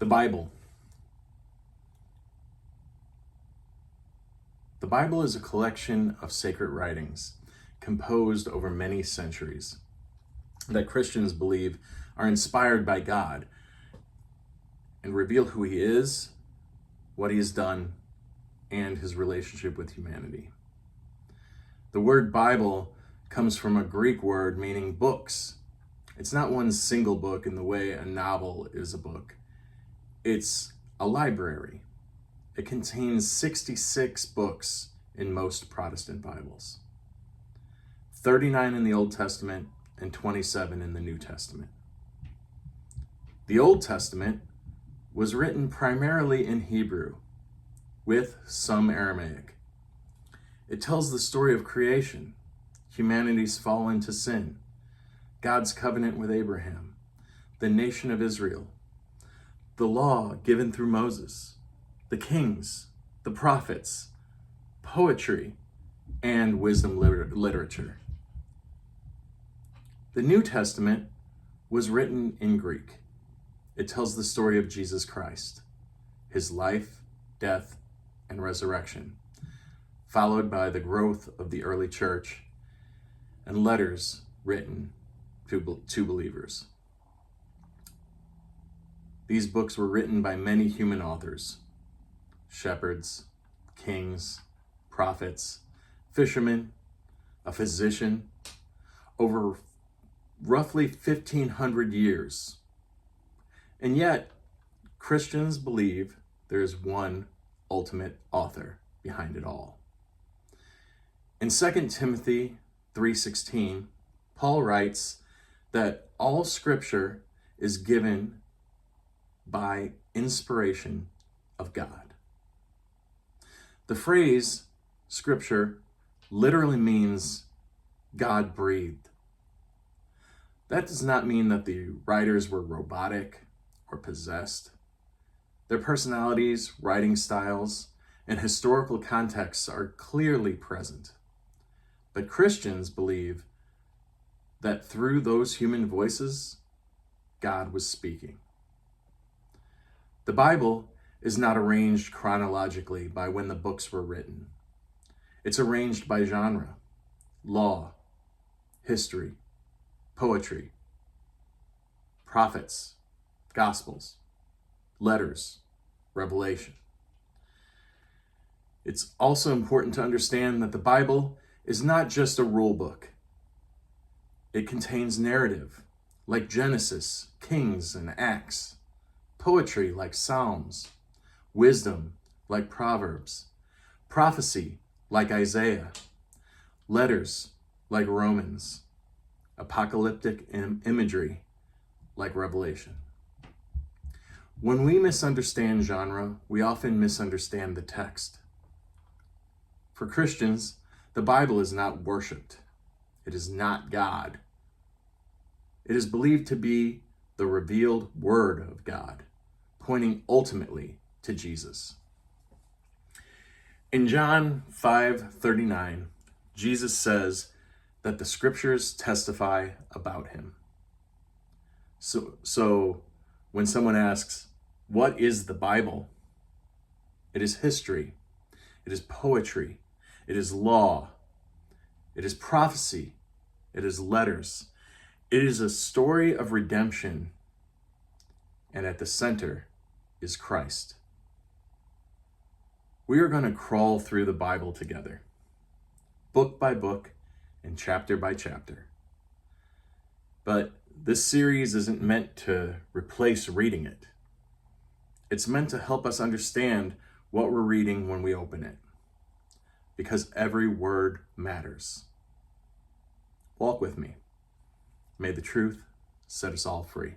The Bible. The Bible is a collection of sacred writings composed over many centuries that Christians believe are inspired by God and reveal who He is, what He has done, and His relationship with humanity. The word Bible comes from a Greek word meaning books. It's not one single book in the way a novel is a book. It's a library. It contains 66 books in most Protestant Bibles, 39 in the Old Testament and 27 in the New Testament. The Old Testament was written primarily in Hebrew, with some Aramaic. It tells the story of creation, humanity's fall into sin, God's covenant with Abraham, the nation of Israel, the law given through Moses, the kings, the prophets, poetry, and wisdom literature. The New Testament was written in Greek. It tells the story of Jesus Christ, His life, death, and resurrection, followed by the growth of the early church and letters written to believers. These books were written by many human authors: shepherds, kings, prophets, fishermen, a physician, over roughly 1,500 years. And yet, Christians believe there is one ultimate author behind it all. In 2 Timothy 3:16, Paul writes that all Scripture is given by inspiration of God. The phrase Scripture literally means God breathed. That does not mean that the writers were robotic or possessed. Their personalities, writing styles, and historical contexts are clearly present. But Christians believe that through those human voices, God was speaking. The Bible is not arranged chronologically by when the books were written. It's arranged by genre, law, history, poetry, prophets, gospels, letters, revelation. It's also important to understand that the Bible is not just a rule book. It contains narrative, like Genesis, Kings, and Acts, poetry like Psalms, wisdom like Proverbs, prophecy like Isaiah, letters like Romans, apocalyptic imagery like Revelation. When we misunderstand genre, we often misunderstand the text. For Christians, the Bible is not worshipped. It is not God. It is believed to be the revealed Word of God, pointing ultimately to Jesus. In John 5:39, Jesus says that the Scriptures testify about Him. So when someone asks, what is the Bible? It is history. It is poetry. It is law. It is prophecy. It is letters. It is a story of redemption. And at the center is Christ. We are going to crawl through the Bible together, book by book and chapter by chapter. But this series isn't meant to replace reading it. It's meant to help us understand what we're reading when we open it, because every word matters. Walk with me. May the truth set us all free.